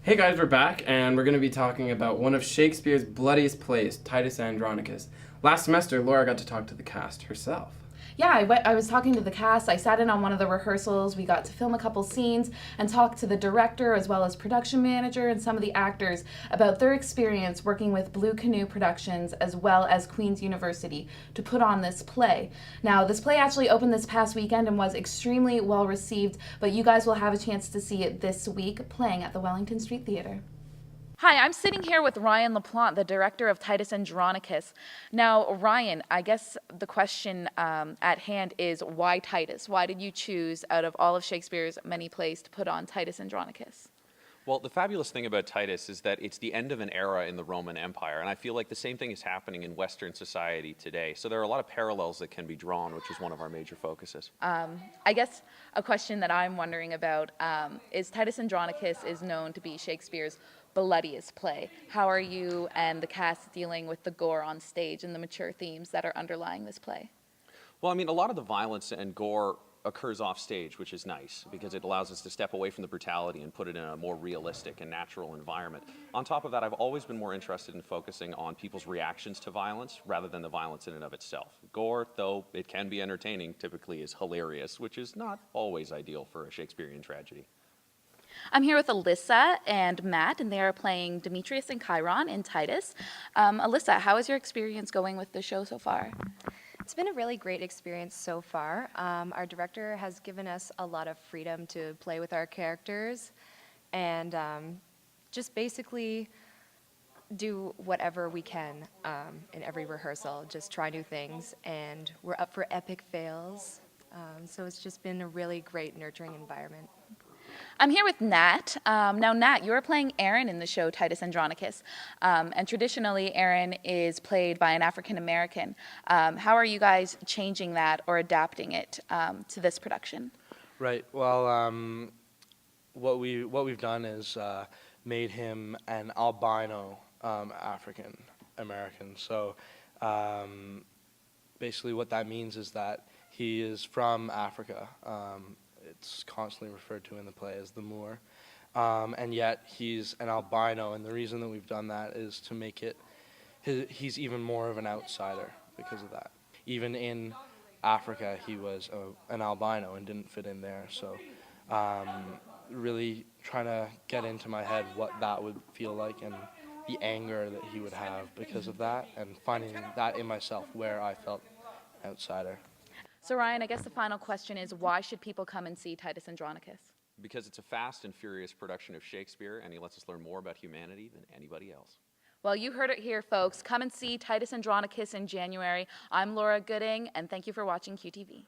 Hey guys, we're back, and we're going to be talking about one of Shakespeare's bloodiest plays, Titus Andronicus. Last semester, Laura got to talk to the cast herself. Yeah, I was talking to the cast. I sat in on one of the rehearsals. We got to film a couple scenes and talk to the director as well as production manager and some of the actors about their experience working with Blue Canoe Productions as well as Queen's University to put on this play. Now, this play actually opened this past weekend and was extremely well received, but you guys will have a chance to see it this week playing at the Wellington Street Theatre. Hi, I'm sitting here with Ryan LaPlante, the director of Titus Andronicus. Now, Ryan, I guess the question at hand is why Titus? Why did you choose, out of all of Shakespeare's many plays, to put on Titus Andronicus? Well, the fabulous thing about Titus is that it's the end of an era in the Roman Empire, and I feel like the same thing is happening in Western society today. So there are a lot of parallels that can be drawn, which is one of our major focuses. I guess a question that I'm wondering about is Titus Andronicus is known to be Shakespeare's bloodiest play. How are you and the cast dealing with the gore on stage and the mature themes that are underlying this play? Well, I mean, a lot of the violence and gore occurs off stage, which is nice because it allows us to step away from the brutality and put it in a more realistic and natural environment. On top of that, I've always been more interested in focusing on people's reactions to violence rather than the violence in and of itself. Gore, though it can be entertaining, typically is hilarious, which is not always ideal for a Shakespearean tragedy. I'm here with Alyssa and Matt, and they are playing Demetrius and Chiron in Titus. Alyssa, how is your experience going with the show so far? It's been a really great experience so far. Our director has given us a lot of freedom to play with our characters and just basically do whatever we can in every rehearsal, just try new things, and we're up for epic fails. So it's just been a really great, nurturing environment. I'm here with Nat. Now, Nat, you're playing Aaron in the show Titus Andronicus, and traditionally Aaron is played by an African American. How are you guys changing that or adapting it to this production? Right. Well, what we've done is made him an albino African American. So basically, what that means is that he is from Africa. It's constantly referred to in the play as the Moor, and yet he's an albino, and the reason that we've done that is to make it, he's even more of an outsider because of that. Even in Africa, he was an albino and didn't fit in there, so really trying to get into my head what that would feel like and the anger that he would have because of that, and finding that in myself where I felt an outsider. So Ryan, I guess the final question is, why should people come and see Titus Andronicus? Because it's a fast and furious production of Shakespeare, and he lets us learn more about humanity than anybody else. Well, you heard it here, folks. Come and see Titus Andronicus in January. I'm Laura Gooding, and thank you for watching QTV.